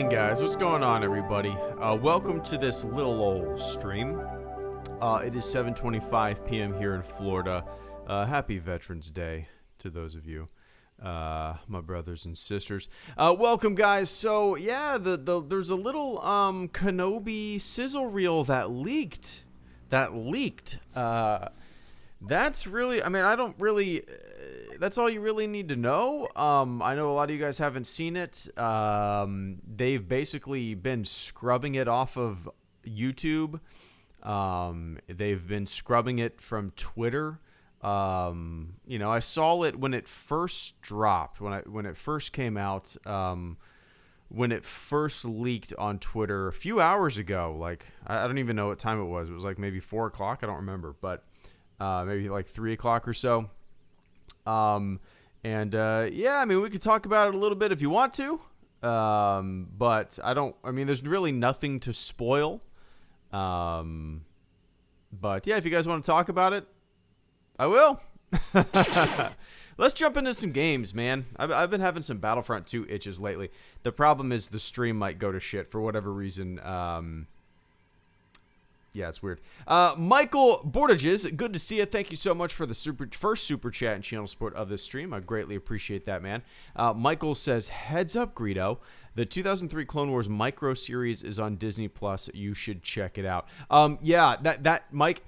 Guys, what's going on, everybody? Welcome to this little old stream. It is 7:25 p.m. here in Florida. Happy Veterans Day to those of you, my brothers and sisters. Welcome, guys. So yeah, there's a little Kenobi sizzle reel that leaked. That's really, I mean, I don't really, that's all you really need to know. I know a lot of you guys haven't seen it. They've basically been scrubbing it off of YouTube. They've been scrubbing it from Twitter. You know, I saw it when it first dropped, when it first came out, when it first leaked on Twitter a few hours ago. Like, I don't even know what time it was. It was like maybe 4 o'clock. I don't remember, but maybe like 3 o'clock or so. Yeah, I mean, we could talk about it a little bit if you want to. But I mean, there's really nothing to spoil. But yeah, if you guys want to talk about it, I will. Let's jump into some games, man. I've been having some Battlefront 2 itches lately. The problem is the stream might go to shit for whatever reason. Yeah, it's weird. Michael Bordages, good to see you. Thank you so much for the first super chat and channel support of this stream. I greatly appreciate that, man. Michael says, heads up, Greedo. The 2003 Clone Wars micro series is on Disney Plus. You should check it out. Yeah, that Mike,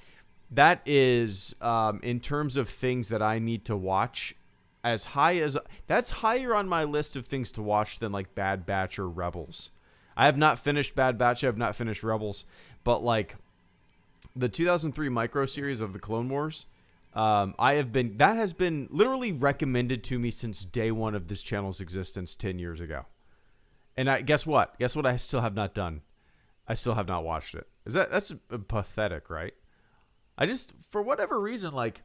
that is in terms of things that I need to watch. That's higher on my list of things to watch than like Bad Batch or Rebels. I have not finished Bad Batch. I have not finished Rebels, but like the 2003 micro series of the Clone Wars, that has been literally recommended to me since day one of this channel's existence 10 years ago. And guess what? Guess what I still have not done? I still have not watched it. That's pathetic, right? I just, for whatever reason, like,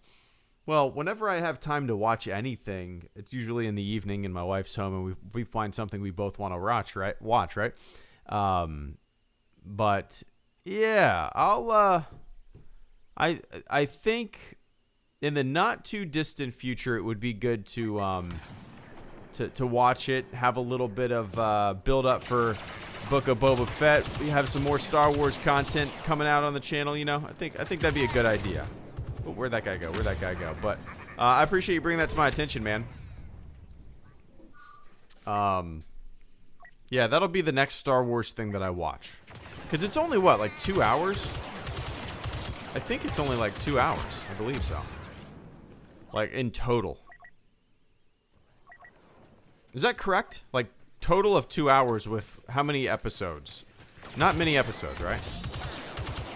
well, whenever I have time to watch anything, it's usually in the evening and my wife's home and we find something we both want to watch, right? But yeah, I think in the not too distant future, it would be good to watch it, have a little bit of build up for Book of Boba Fett. We have some more Star Wars content coming out on the channel, you know. I think that'd be a good idea. Oh, where'd that guy go? But I appreciate you bringing that to my attention, man. Yeah, that'll be the next Star Wars thing that I watch. Because it's only, what, like 2 hours? I think it's only like 2 hours. I believe so. Like, in total. Is that correct? Like, total of 2 hours with how many episodes? Not many episodes, right?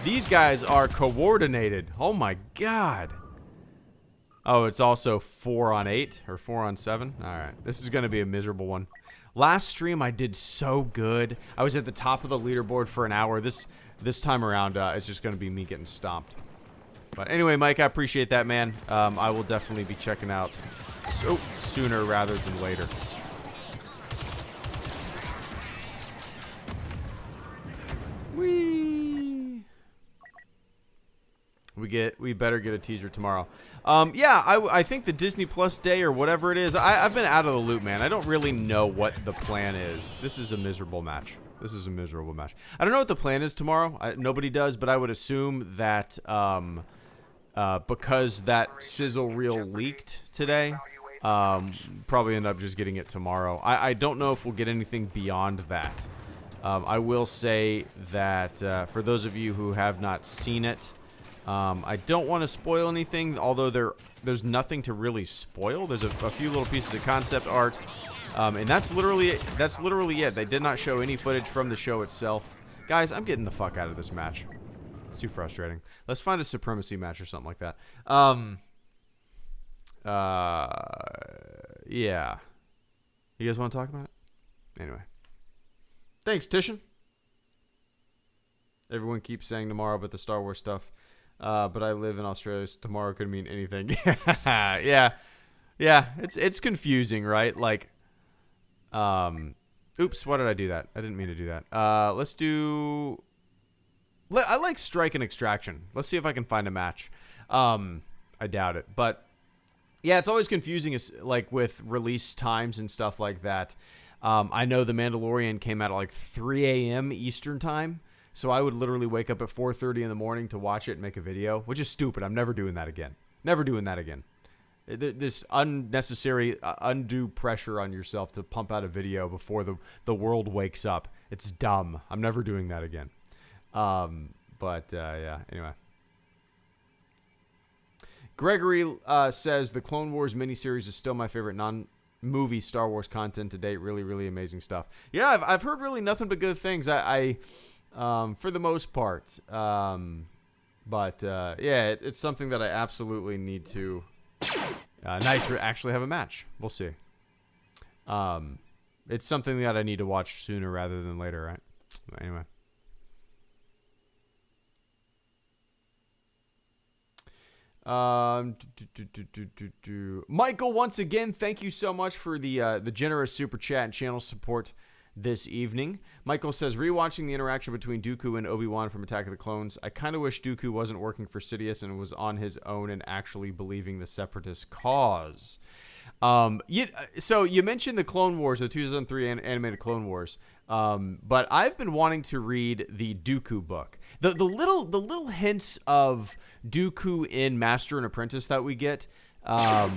These guys are coordinated. Oh my god. Oh, it's also 4 on 8 or 4 on 7. All right, this is going to be a miserable one. Last stream I did so good. I was at the top of the leaderboard for an hour. This time around, it's just going to be me getting stomped. But anyway, Mike, I appreciate that, man. I will definitely be checking out sooner rather than later. Whee! better get a teaser tomorrow. Yeah, I think the Disney Plus day or whatever it is. I've been out of the loop, man. I don't really know what the plan is. This is a miserable match. I don't know what the plan is tomorrow. Nobody does, but I would assume that because that sizzle reel leaked today, probably end up just getting it tomorrow. I don't know if we'll get anything beyond that. I will say that for those of you who have not seen it, I don't want to spoil anything, although there's nothing to really spoil. There's a few little pieces of concept art, and that's literally it. They did not show any footage from the show itself. Guys, I'm getting the fuck out of this match. It's too frustrating. Let's find a supremacy match or something like that. Yeah. You guys want to talk about it? Anyway. Thanks, Tishan. Everyone keeps saying tomorrow about the Star Wars stuff. But I live in Australia, so tomorrow could mean anything. Yeah. It's confusing, right? Like, oops, why did I do that? I didn't mean to do that. Let's do... I like Strike and Extraction. Let's see if I can find a match. I doubt it. But, yeah, it's always confusing, like, with release times and stuff like that. I know The Mandalorian came out at, like, 3 a.m. Eastern time. So I would literally wake up at 4:30 in the morning to watch it and make a video, which is stupid. I'm never doing that again. This unnecessary, undue pressure on yourself to pump out a video before the world wakes up. It's dumb. I'm never doing that again. Yeah, anyway. Gregory says, the Clone Wars miniseries is still my favorite non-movie Star Wars content to date. Really, really amazing stuff. Yeah, I've heard really nothing but good things. For the most part. Yeah, it's something that I absolutely need to actually have a match. We'll see. It's something that I need to watch sooner rather than later, right? Anyway. Michael, once again, thank you so much for the generous super chat and channel support this evening. Michael says, rewatching the interaction between Dooku and Obi-Wan from Attack of the Clones, I kind of wish Dooku wasn't working for Sidious and was on his own and actually believing the Separatist cause. So you mentioned the Clone Wars, the 2003 animated Clone Wars, but I've been wanting to read the Dooku book. The little hints of Dooku in Master and Apprentice that we get. I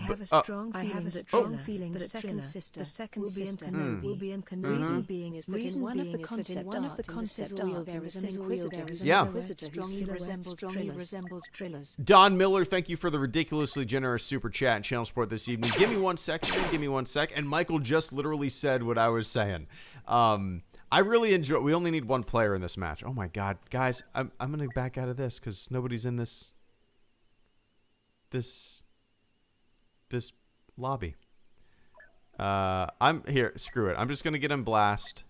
have a strong feeling that the second sister will be in Kenobi. Reason being is that in one of the concept art there is an inquisitor strongly resembles Trilla's. Don Miller, thank you for the ridiculously generous super chat and channel support this evening. Give me 1 second. And Michael just literally said what I was saying. I really enjoy. We only need one player in this match. Oh my god, guys! I'm gonna back out of this because nobody's in this lobby. I'm here. Screw it. I'm just gonna get him blast,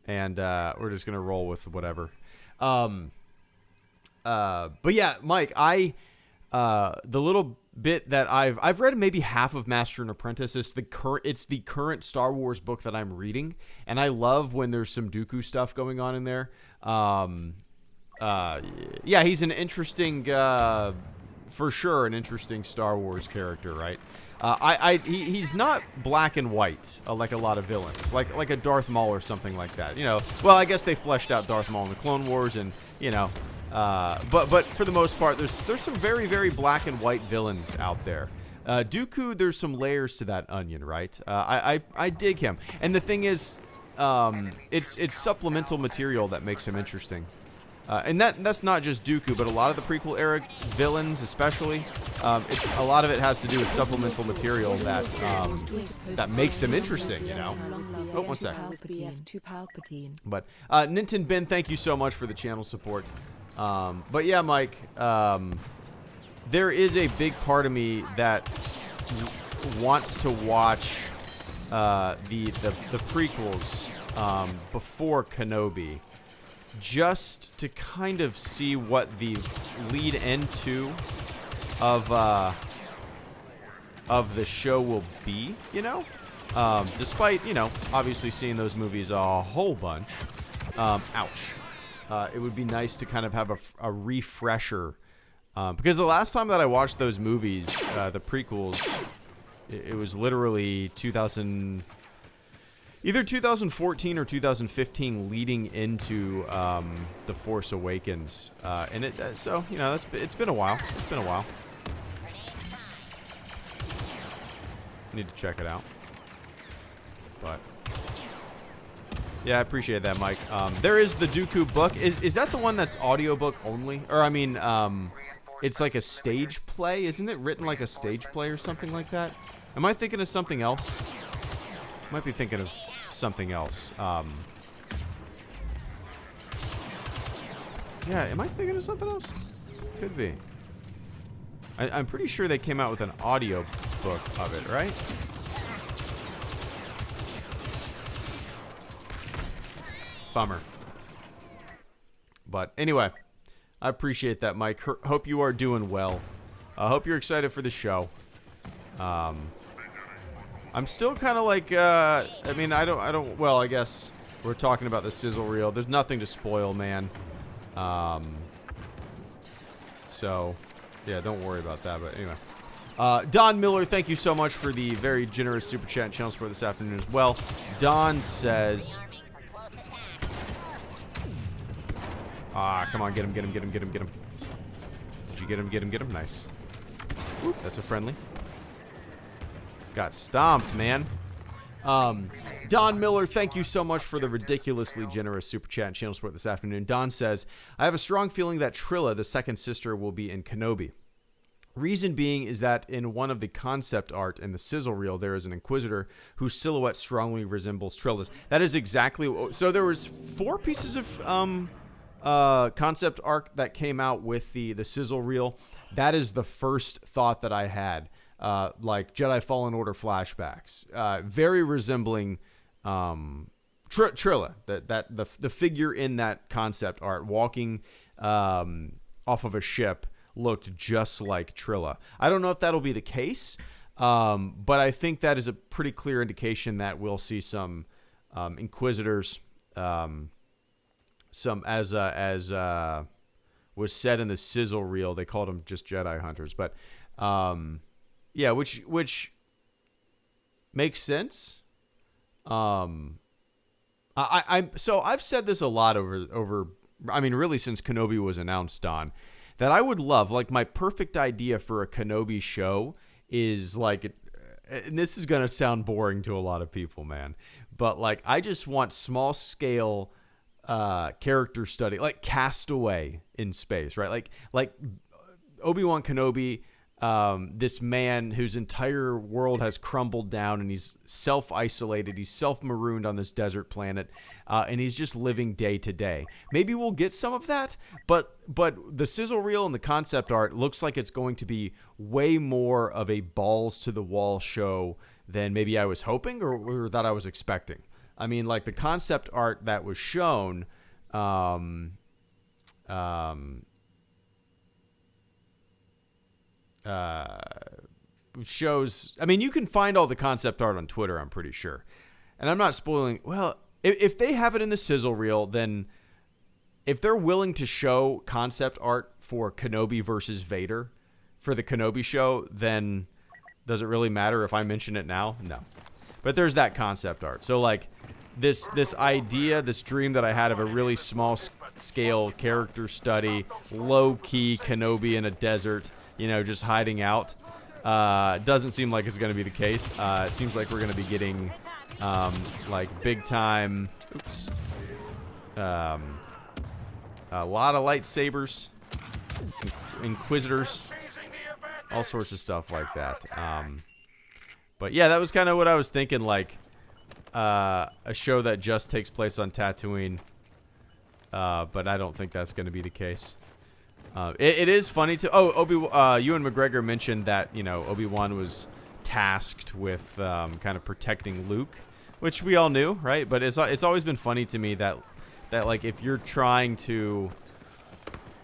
and we're just gonna roll with whatever. But yeah, Mike, the little bit that I've read maybe half of Master and Apprentice. It's the current Star Wars book that I'm reading, and I love when there's some Dooku stuff going on in there. Yeah, he's an interesting. For sure, an interesting Star Wars character, right? He's not black and white like a lot of villains, like a Darth Maul or something like that. You know, well, I guess they fleshed out Darth Maul in the Clone Wars, and you know, but for the most part, there's some very, very black and white villains out there. Dooku, there's some layers to that onion, right? I dig him, and the thing is, it's supplemental material that makes him interesting. And that's not just Dooku, but a lot of the prequel era villains, especially. It's a lot of it has to do with supplemental material that makes them interesting. You know. Oh, 1 second. But Ninten Ben, thank you so much for the channel support. But yeah, Mike, there is a big part of me that wants to watch the prequels before Kenobi. Just to kind of see what the lead into of the show will be, you know? Despite, you know, obviously seeing those movies a whole bunch. Ouch. It would be nice to kind of have a refresher Because the last time that I watched those movies, the prequels, it was literally either 2014 or 2015, leading into The Force Awakens, and so you know it's been a while. It's been a while. Need to check it out, but yeah, I appreciate that, Mike. There is the Dooku book. Is that the one that's audiobook only, or I mean, it's like a stage play, isn't it? Written like a stage play or something like that. Am I thinking of something else? Might be thinking of something else. Yeah, am I thinking of something else? Could be. I'm pretty sure they came out with an audio book of it, right? Bummer. But anyway, I appreciate that, Mike. Hope you are doing well. I hope you're excited for the show. I'm still kind of like, I mean, well, I guess we're talking about the sizzle reel. There's nothing to spoil, man. So, yeah, don't worry about that. But anyway. Don Miller, thank you so much for the very generous super chat and channel support this afternoon as well. Don says... come on, get him. Did you get him? Nice. Whoop, that's a friendly. Got stomped, man. Don Miller, thank you so much for the ridiculously generous super chat and channel support this afternoon. Don says, I have a strong feeling that Trilla, the second sister, will be in Kenobi. Reason being is that in one of the concept art in the sizzle reel, there is an Inquisitor whose silhouette strongly resembles Trilla's. That is exactly... So there was 4 pieces of concept art that came out with the sizzle reel. That is the first thought that I had. Like Jedi Fallen Order flashbacks. Very resembling Trilla. The figure in that concept art walking off of a ship looked just like Trilla. I don't know if that'll be the case, but I think that is a pretty clear indication that we'll see some Inquisitors, some as was said in the sizzle reel. They called them just Jedi hunters, but yeah, which makes sense. So I've said this a lot over. I mean, really since Kenobi was announced, Don. That I would love, like my perfect idea for a Kenobi show is like, and this is going to sound boring to a lot of people, man, but like I just want small scale character study, like Castaway in space, right? Like Obi-Wan Kenobi, this man whose entire world has crumbled down and he's self-isolated, he's self-marooned on this desert planet, and he's just living day to day. Maybe we'll get some of that, but the sizzle reel and the concept art looks like it's going to be way more of a balls to the wall show than maybe I was hoping or that I was expecting. I mean, like the concept art that was shown, shows, I mean, you can find all the concept art on Twitter, I'm pretty sure. And I'm not spoiling. Well, if they have it in the sizzle reel, then if they're willing to show concept art for Kenobi versus Vader for the Kenobi show, then does it really matter if I mention it now? No. But there's that concept art. So like this idea, this dream that I had of a really small scale character study, low key Kenobi in a desert, you know, just hiding out. Doesn't seem like it's going to be the case. It seems like we're going to be getting like big time, a lot of lightsabers, Inquisitors, all sorts of stuff like that. But yeah, that was kind of what I was thinking, like a show that just takes place on Tatooine. But I don't think that's going to be the case. It is funny to... Ewan McGregor mentioned that, you know, Obi-Wan was tasked with kind of protecting Luke, which we all knew, right? But it's always been funny to me that like, if you're trying to...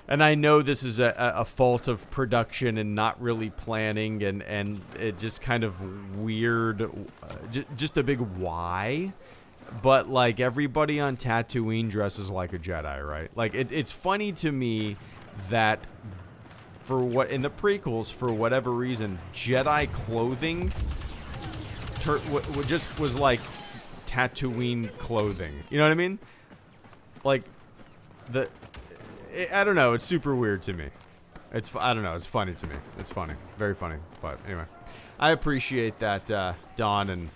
And I know this is a fault of production and not really planning, and it just kind of weird, just a big why. But, like, everybody on Tatooine dresses like a Jedi, right? Like, it's funny to me that in the prequels, for whatever reason, Jedi clothing just was like Tatooine clothing. You know what I mean? Like I don't know. It's super weird to me. I don't know. It's funny to me. It's funny, very funny. But anyway, I appreciate that, Don, and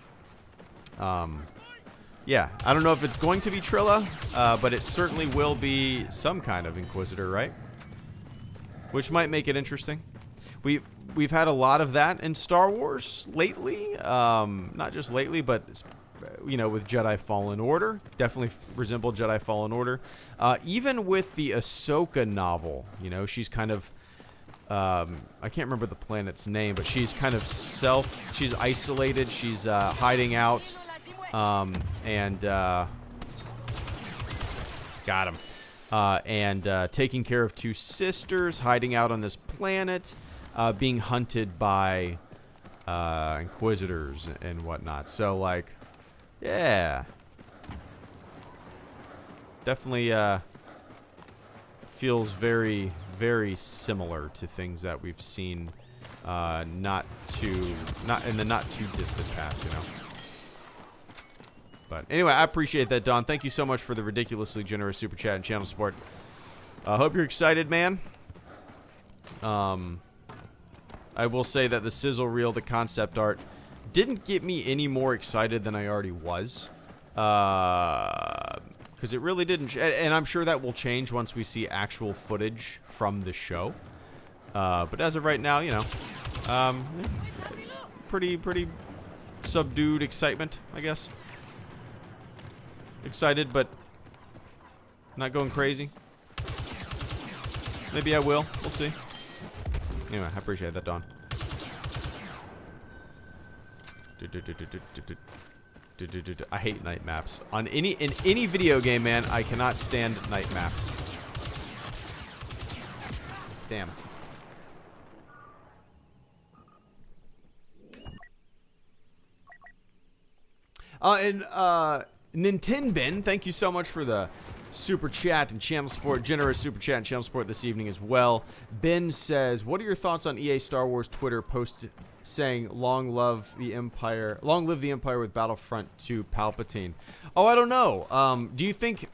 yeah. I don't know if it's going to be Trilla, but it certainly will be some kind of Inquisitor, right? Which might make it interesting. We've had a lot of that in Star Wars lately. Not just lately, but you know, with Jedi Fallen Order, definitely resembled Jedi Fallen Order. Even with the Ahsoka novel, you know, she's kind of I can't remember the planet's name, but she's kind of she's isolated. She's hiding out, and got him. And taking care of two sisters, hiding out on this planet, being hunted by Inquisitors and whatnot. So, like, yeah. Definitely feels very, very similar to things that we've seen not in the not too distant past, you know. But anyway, I appreciate that, Don. Thank you so much for the ridiculously generous super chat and channel support. I hope you're excited, man. I will say that the sizzle reel, the concept art, didn't get me any more excited than I already was. Because it really didn't. And I'm sure that will change once we see actual footage from the show. But as of right now, you know, pretty subdued excitement, I guess. Excited, but not going crazy. Maybe I will. We'll see. Anyway, I appreciate that, Don. I hate night maps. In any video game, man, I cannot stand night maps. Damn. Nintendo, thank you so much for the super chat and channel support, generous super chat and channel support this evening as well. Ben says, what are your thoughts on EA Star Wars Twitter post saying long live the Empire with Battlefront 2 Palpatine? Oh, I don't know. Do you think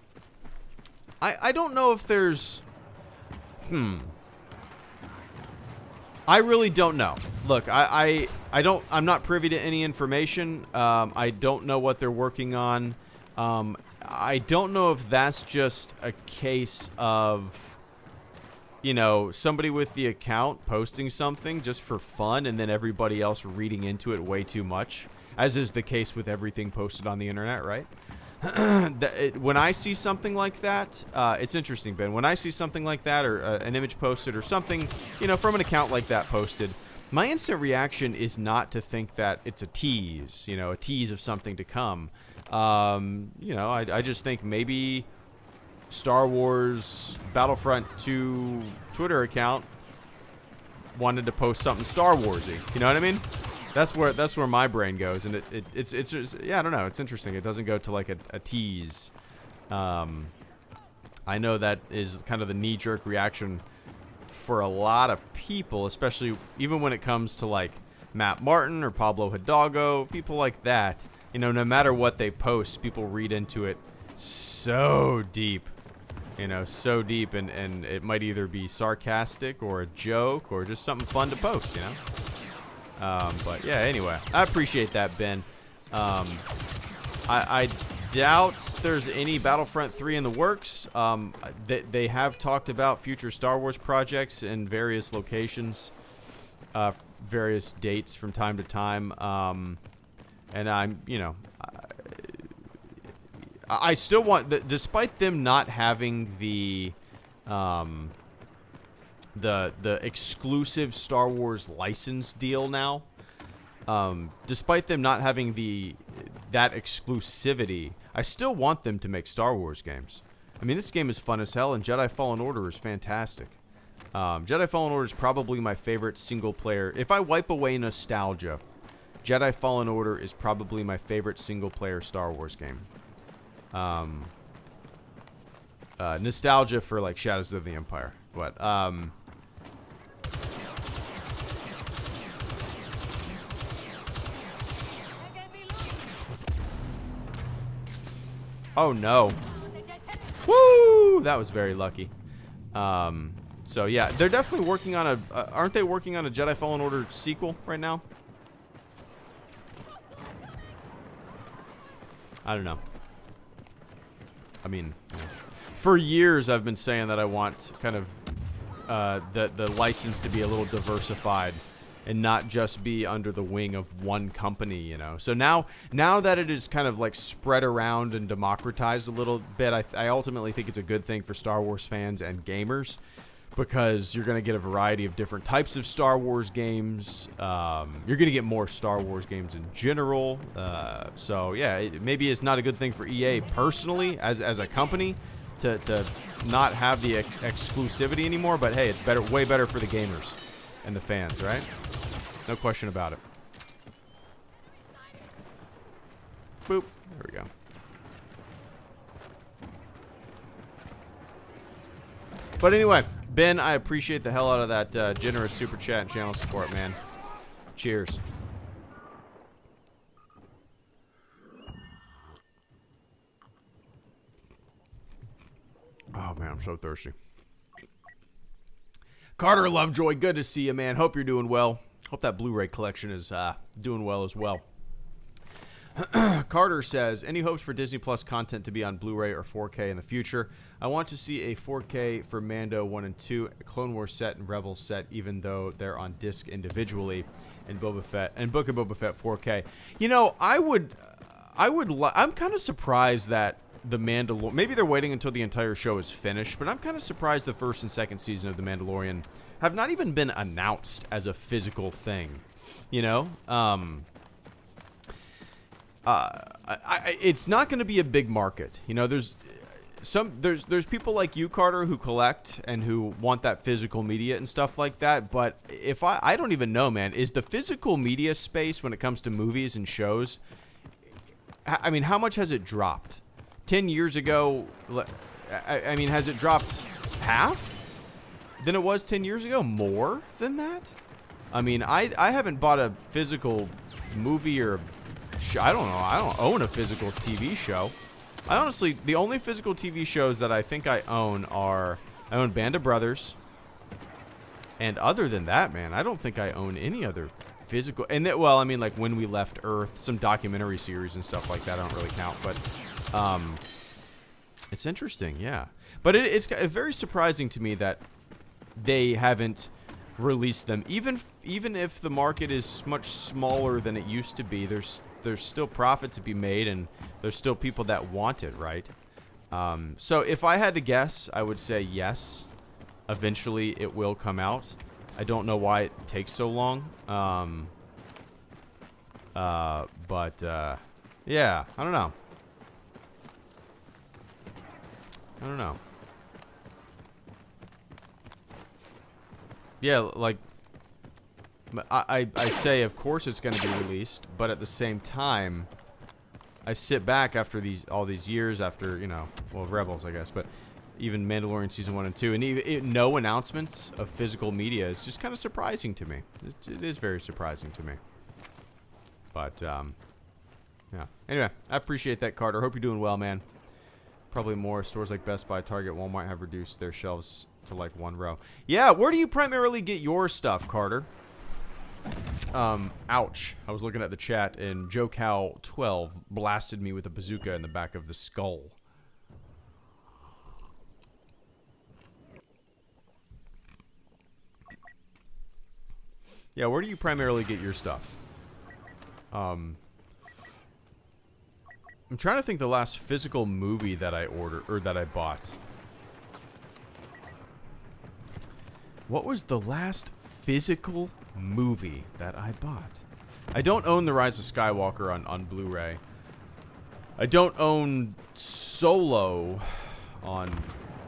I don't know if there's I really don't know. Look, I'm not privy to any information. I don't know what they're working on. I don't know if that's just a case of, you know, somebody with the account posting something just for fun and then everybody else reading into it way too much, as is the case with everything posted on the internet, right? When I see something like that, it's interesting, Ben. When I see something like that, or an image posted or something, you know, from an account like that posted, my instant reaction is not to think that it's a tease, you know, a tease of something to come. You know, I just think maybe Star Wars Battlefront 2 Twitter account wanted to post something Star Warsy. You know what I mean? That's where my brain goes, and it's just, yeah, I don't know. It's interesting. It doesn't go to like a tease. I know that is kind of the knee-jerk reaction for a lot of people, especially even when it comes to like Matt Martin or Pablo Hidalgo, people like that. You know, no matter what they post, people read into it so deep. You know, so deep, and it might either be sarcastic or a joke or just something fun to post, you know? But yeah, anyway, I appreciate that, Ben. I doubt there's any Battlefront 3 in the works. They have talked about future Star Wars projects in various locations, various dates from time to time. And I'm, you know, I still want, despite them not having the exclusive Star Wars license deal now, despite them not having that exclusivity, I still want them to make Star Wars games. I mean, this game is fun as hell, and Jedi Fallen Order is fantastic. Jedi Fallen Order is probably my favorite single player. If I wipe away nostalgia, Jedi Fallen Order is probably my favorite single player Star Wars game. Nostalgia for like Shadows of the Empire, but Oh, no. Woo! That was very lucky. So, yeah, they're definitely working on a... aren't they working on a Jedi Fallen Order sequel right now? I don't know. I mean, for years I've been saying that I want kind of the license to be a little diversified and not just be under the wing of one company, you know. So now that it is kind of like spread around and democratized a little bit, I ultimately think it's a good thing for Star Wars fans and gamers, because you're going to get a variety of different types of Star Wars games. You're going to get more Star Wars games in general. So yeah, maybe it's not a good thing for EA personally as a company to not have the exclusivity anymore, but hey, it's better, way better for the gamers and the fans, right? No question about it. Boop. There we go. But anyway, Ben, I appreciate the hell out of that generous super chat and channel support, man. Cheers. Oh, man, I'm so thirsty. Carter Lovejoy, good to see you, man. Hope you're doing well. Hope that Blu-ray collection is doing well as well. Carter says, any hopes for Disney Plus content to be on Blu-ray or 4K in the future? I want to see a 4K for Mando 1 and 2, Clone Wars set and Rebels set, even though they're on disc individually, and Boba Fett and Book of Boba Fett 4K. You know, I'm kind of surprised that the Mandalorian, maybe they're waiting until the entire show is finished, but I'm kind of surprised the first and second season of The Mandalorian have not even been announced as a physical thing. You know, it's not going to be a big market. You know, there's people like you, Carter, who collect and who want that physical media and stuff like that. But if I don't even know, man, is the physical media space when it comes to movies and shows, I mean, how much has it dropped? 10 years ago, I mean, has it dropped half than it was 10 years ago? More than that? I mean, I haven't bought a physical movie or I don't know. I don't own a physical TV show. I honestly, the only physical TV shows that I think I own are, I own Band of Brothers. And other than that, man, I don't think I own any other physical. And that, well, I mean, like When We Left Earth, some documentary series and stuff like that. I don't really count, but it's interesting, yeah. But it's very surprising to me that they haven't released them. Even if the market is much smaller than it used to be, there's still profit to be made, and there's still people that want it, right? So if I had to guess, I would say yes. Eventually, it will come out. I don't know why it takes so long. Yeah, I don't know. Yeah, like, I say, of course it's going to be released, but at the same time, I sit back after all these years, after, you know, well, Rebels, I guess, but even Mandalorian Season 1 and 2, and even no announcements of physical media is just kind of surprising to me. It is very surprising to me. But, yeah. Anyway, I appreciate that, Carter. Hope you're doing well, man. Probably more stores like Best Buy, Target, Walmart have reduced their shelves to like one row. Yeah, where do you primarily get your stuff, Carter? Ouch. I was looking at the chat and Joe Cow 12 blasted me with a bazooka in the back of the skull. Yeah, where do you primarily get your stuff? I'm trying to think the last physical movie that I ordered, or that I bought. What was the last physical movie that I bought? I don't own The Rise of Skywalker on Blu-ray. I don't own Solo on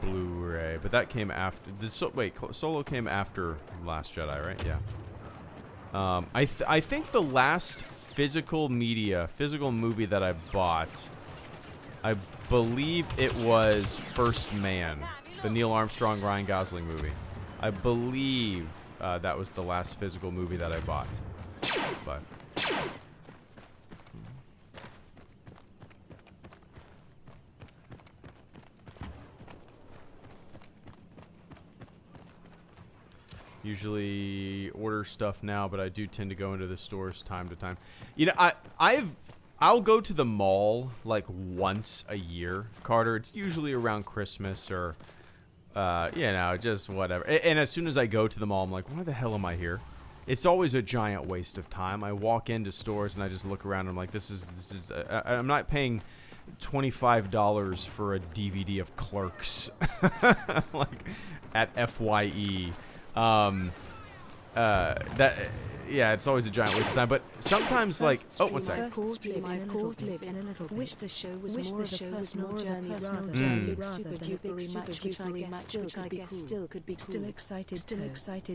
Blu-ray, but that came after. Wait, Solo came after Last Jedi, right? Yeah. I think the last physical movie that I bought, I believe it was First Man, the Neil Armstrong, Ryan Gosling movie. I believe that was the last physical movie that I bought. But Usually order stuff now, but I do tend to go into the stores time to time. You know, I'll go to the mall like once a year, Carter. It's usually around Christmas or, you know, just whatever. And as soon as I go to the mall, I'm like, why the hell am I here? It's always a giant waste of time. I walk into stores and I just look around and I'm like, this is I'm not paying $25 for a DVD of Clerks, like at FYE. That yeah, it's always a giant waste of time. But sometimes, like, oh, one second. Wish the show was more of a personal journey rather than big super duper much, which I guess still could be still excited.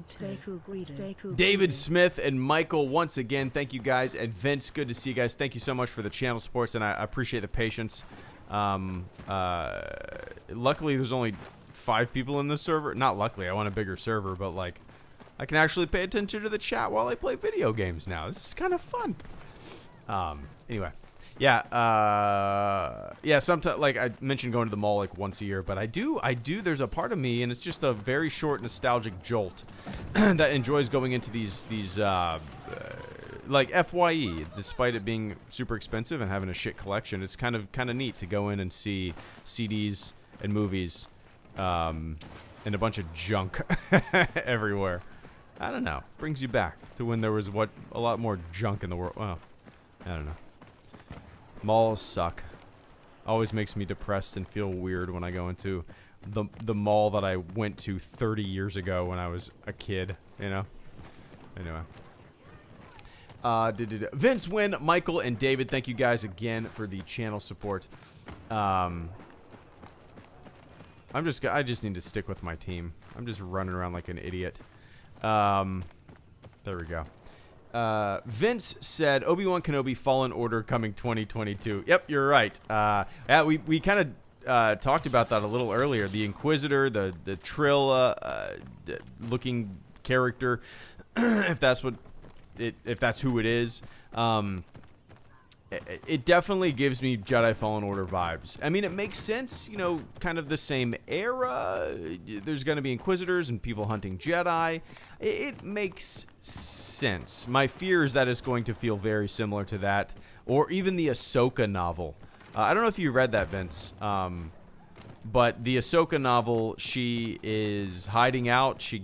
Stay cool, Greedo. Stay cool. David Smith and Michael, once again, thank you guys. And Vince, good to see you guys. Thank you so much for the channel supports, and I appreciate the patience. Luckily, there's only 5 people in this server. Not luckily, I want a bigger server, but like, I can actually pay attention to the chat while I play video games now. This is kind of fun. Anyway, yeah, sometimes, like I mentioned, going to the mall like once a year, but I do. There's a part of me, and it's just a very short nostalgic jolt that enjoys going into these like FYE, despite it being super expensive and having a shit collection. It's kind of neat to go in and see CDs and movies, and a bunch of junk everywhere. I don't know. Brings you back to when there was a lot more junk in the world. Well, I don't know. Malls suck. Always makes me depressed and feel weird when I go into the mall that I went to 30 years ago when I was a kid, you know? Anyway. Vince, Wynn, Michael, and David, thank you guys again for the channel support. I just need to stick with my team. I'm just running around like an idiot. There we go. Vince said, Obi-Wan Kenobi Fallen Order coming 2022. Yep, you're right. Yeah, we kind of talked about that a little earlier. The Inquisitor, the Trill looking character, if that's who it is. It definitely gives me Jedi Fallen Order vibes. I mean, it makes sense, you know, kind of the same era. There's going to be Inquisitors and people hunting Jedi. It makes sense. My fear is that it's going to feel very similar to that, or even the Ahsoka novel. I don't know if you read that, Vince, but the Ahsoka novel, she is hiding out. She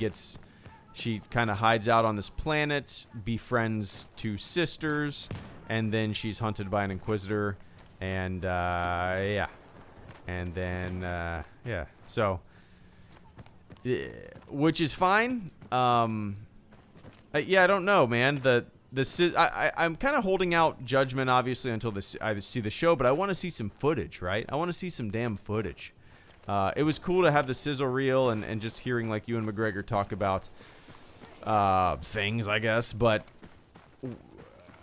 kind of hides out on this planet, befriends 2 sisters, and then she's hunted by an Inquisitor, and, yeah. And then, yeah. So, which is fine. Yeah, I don't know, man. I'm kind of holding out judgment, obviously, until I see the show, but I want to see some footage, right? I want to see some damn footage. It was cool to have the sizzle reel and just hearing, like, Ewan McGregor talk about things, I guess, but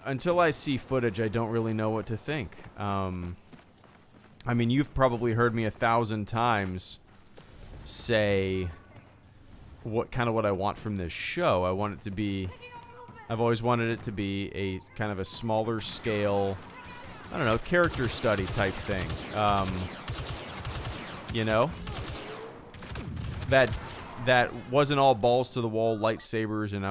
until I see footage, I don't really know what to think. I mean, you've probably heard me 1,000 times say what I want from this show. I've always wanted it to be a kind of a smaller scale, I don't know, character study type thing. You know, that wasn't all balls to the wall lightsabers, and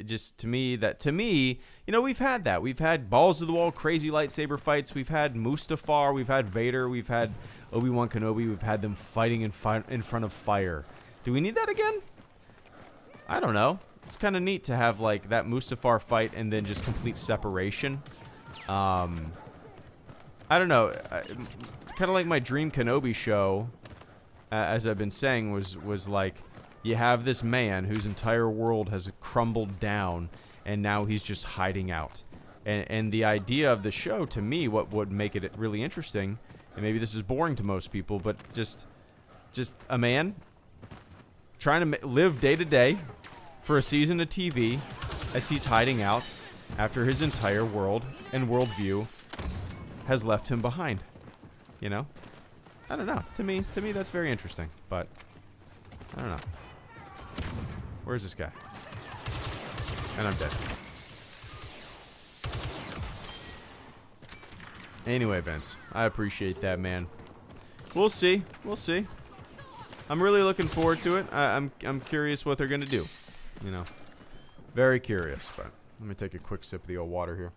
just to me, you know, we've had that. We've had balls to the wall crazy lightsaber fights. We've had Mustafar. We've had Vader. We've had Obi-Wan Kenobi. We've had them fighting in front of fire. Do we need that again? I don't know. It's kind of neat to have like that Mustafar fight and then just complete separation. I don't know. Kind of like my Dream Kenobi show, as I've been saying, was like, you have this man whose entire world has crumbled down, and now he's just hiding out. And the idea of the show, to me, what would make it really interesting, and maybe this is boring to most people, but just a man trying to live day to day for a season of TV as he's hiding out after his entire world and worldview has left him behind. You know? I don't know. To me, that's very interesting, but I don't know. Where's this guy? And I'm dead. Anyway, Vince, I appreciate that, man. We'll see. We'll see. I'm really looking forward to it. I'm curious what they're gonna do. you know, very curious. But let me take a quick sip of the old water here.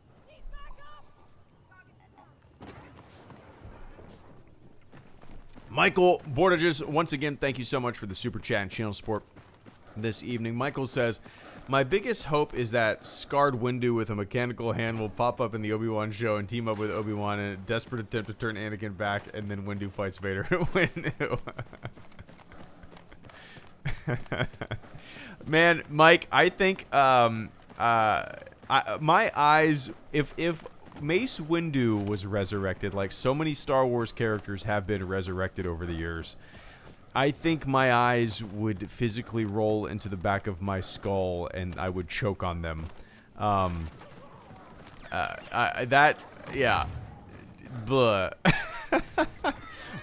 Michael Bordages, once again, thank you so much for the super chat and channel support this evening. Michael says, my biggest hope is that scarred Windu with a mechanical hand will pop up in the Obi-Wan show and team up with Obi-Wan in a desperate attempt to turn Anakin back, and then Windu fights Vader. Windu. Man, Mike, I think my eyes, if Mace Windu was resurrected, like so many Star Wars characters have been resurrected over the years, I think my eyes would physically roll into the back of my skull and I would choke on them. Yeah. Blah.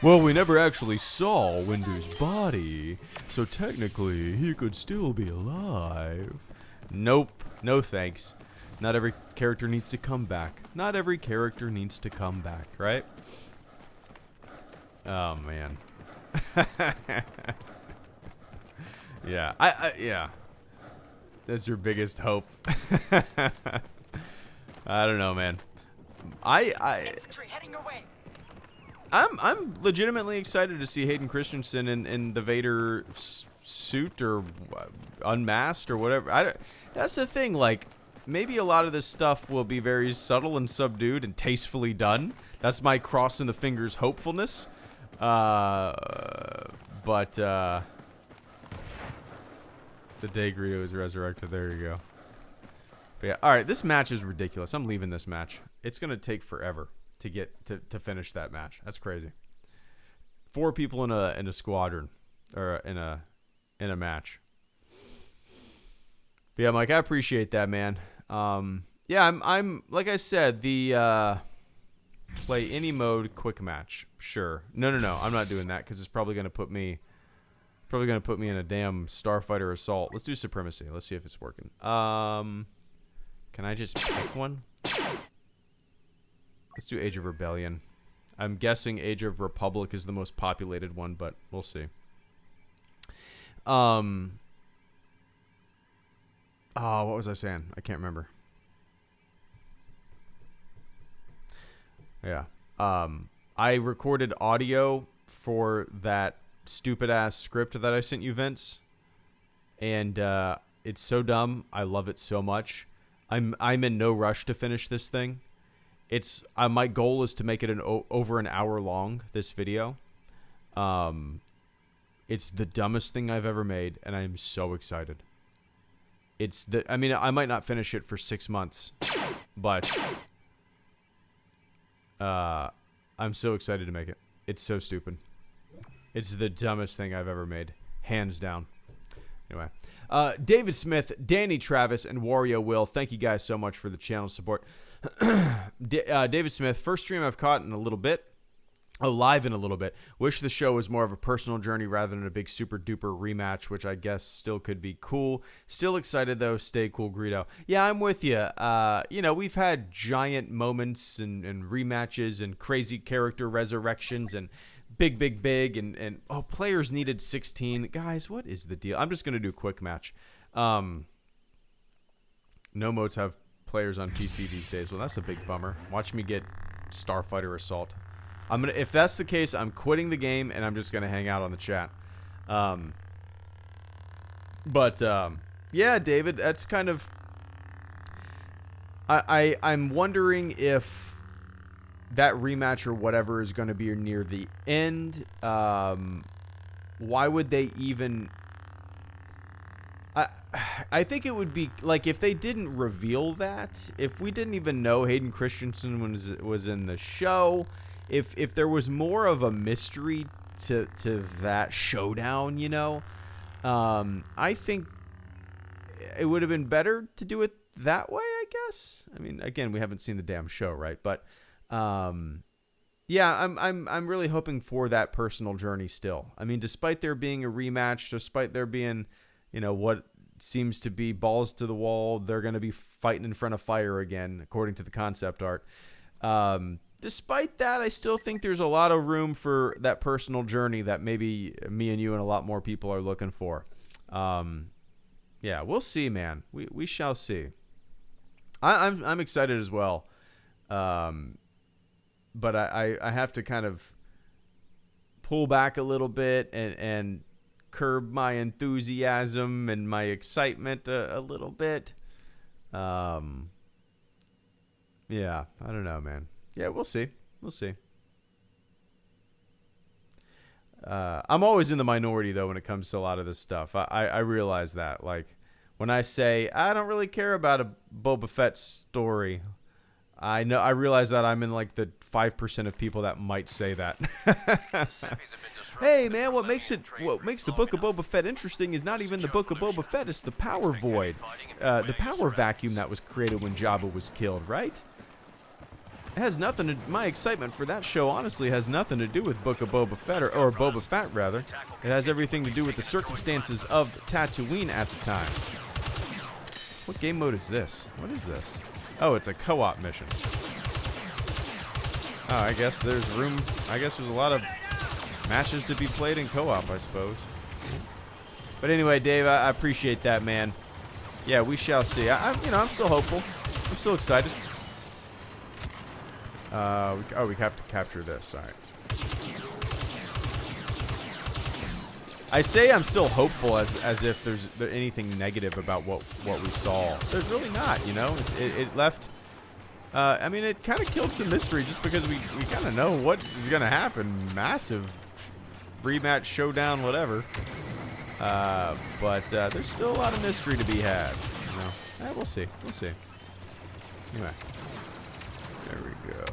Well, we never actually saw Windu's body, so technically he could still be alive. Nope. No thanks. Not every character needs to come back. Not every character needs to come back, right? Oh, man. Yeah, yeah. That's your biggest hope. I don't know, man. I'm legitimately excited to see Hayden Christensen in the Vader suit or unmasked or whatever. That's the thing. Like, maybe a lot of this stuff will be very subtle and subdued and tastefully done. That's my crossing the fingers hopefulness. But the day Greedo is resurrected. There you go. But yeah, all right. This match is ridiculous. I'm leaving this match. It's gonna take forever to get to finish that match. That's crazy. 4 people in a squadron or in a match. But yeah, Mike, I appreciate that, man. Yeah, I'm like I said, the play any mode quick match. Sure. No. I'm not doing that because it's probably gonna put me in a damn Starfighter assault. Let's do Supremacy. Let's see if it's working. Can I just pick one? Let's do Age of Rebellion. I'm guessing Age of Republic is the most populated one, but we'll see. Oh, what was I saying? I can't remember. Yeah. I recorded audio for that stupid ass script that I sent you, Vince. And it's so dumb. I love it so much. I'm in no rush to finish this thing. It's my goal is to make it over an hour long, this video. It's the dumbest thing I've ever made, and I'm so excited. I mean, I might not finish it for 6 months, but I'm so excited to make it. It's so stupid. It's the dumbest thing I've ever made, hands down. Anyway, David Smith, Danny Travis, and Wario Will, thank you guys so much for the channel support. David Smith, first stream I've caught in a little bit. Oh, live in a little bit. Wish the show was more of a personal journey rather than a big super duper rematch, which I guess still could be cool. Still excited though. Stay cool, Greedo. Yeah, I'm with you. You know, we've had giant moments and rematches and crazy character resurrections and big, and oh, players needed 16. Guys, what is the deal? I'm just gonna do a quick match. No modes have players on PC these days. Well, that's a big bummer. Watch me get Starfighter Assault. If that's the case, I'm quitting the game and I'm just gonna hang out on the chat. Yeah, David, that's kind of. I'm wondering if that rematch or whatever is going to be near the end. Why would they even? I think it would be like if they didn't reveal that, if we didn't even know Hayden Christensen was in the show. If there was more of a mystery to that showdown, you know, I think it would have been better to do it that way, I guess. I mean, again, we haven't seen the damn show, right? But yeah, I'm really hoping for that personal journey still. I mean, despite there being a rematch, despite there being, you know, what seems to be balls to the wall, they're going to be fighting in front of fire again, according to the concept art. Despite that, I still think there's a lot of room for that personal journey that maybe me and you and a lot more people are looking for. Yeah, we'll see, man. We shall see. I'm excited as well. But I have to kind of pull back a little bit and curb my enthusiasm and my excitement a little bit. Yeah, I don't know, man. Yeah, we'll see. We'll see. I'm always in the minority, though, when it comes to a lot of this stuff. I realize that. Like, when I say, I don't really care about a Boba Fett story, I realize that I'm in, like, the 5% of people that might say that. Hey, man, what makes the Book of Boba Fett interesting is not even the Book of Boba Fett. It's the power void, the power vacuum that was created when Jabba was killed, right? It has nothing to, my excitement for that show honestly has nothing to do with Book of Boba Fett or Boba Fett rather. It has everything to do with the circumstances of Tatooine at the time. What game mode is this? What is this? Oh, it's a co-op mission. Oh, I guess there's room. I guess there's a lot of matches to be played in co-op, I suppose. But anyway, Dave, I appreciate that, man. Yeah, we shall see. I'm still hopeful. I'm still excited. We have to capture this. All right. I say I'm still hopeful as if there's anything negative about what we saw. There's really not, you know. It left. I mean, it kind of killed some mystery just because we kind of know what is going to happen. Massive rematch, showdown, whatever. But there's still a lot of mystery to be had. You know, we'll see. We'll see. Anyway. There we go.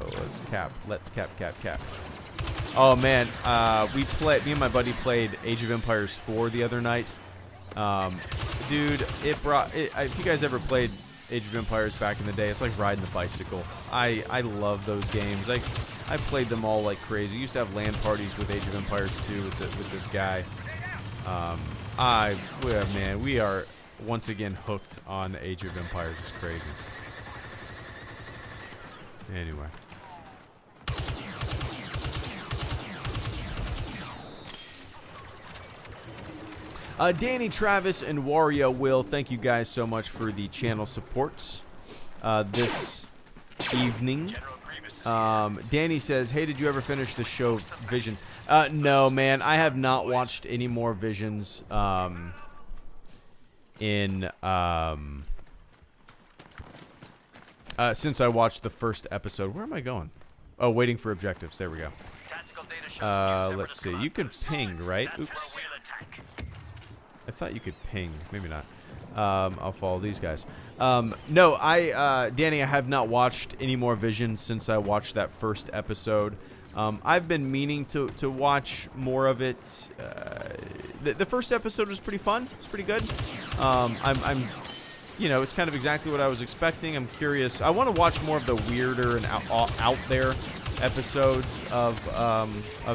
Let's cap. Oh man, me and my buddy played Age of Empires 4 the other night. Dude, if you guys ever played Age of Empires back in the day, it's like riding the bicycle. I love those games. I played them all like crazy. I used to have LAN parties with Age of Empires 2 with this guy. Man, we are once again hooked on Age of Empires. It's crazy. Anyway. Danny, Travis, and Wario Will, thank you guys so much for the channel supports this evening. Danny says, hey, did you ever finish the show Visions? No, man, I have not watched any more Visions since I watched the first episode. Where am I going? Oh, waiting for objectives. There we go. Let's see. You can ping, right? Oops. I thought you could ping. Maybe not. I'll follow these guys. No, Danny, I have not watched any more Visions since I watched that first episode. I've been meaning to watch more of it. The first episode was pretty fun. It's pretty good. You know, it's kind of exactly what I was expecting. I'm curious. I want to watch more of the weirder and out there episodes of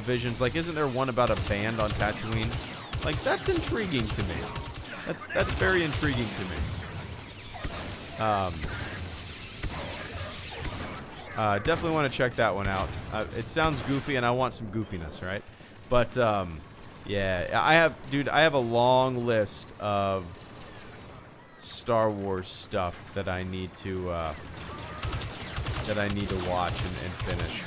Visions. Like, isn't there one about a band on Tatooine? Like, that's intriguing to me. That's very intriguing to me. Definitely want to check that one out. It sounds goofy, and I want some goofiness, right? But yeah, I have a long list of Star Wars stuff that I need to watch and finish.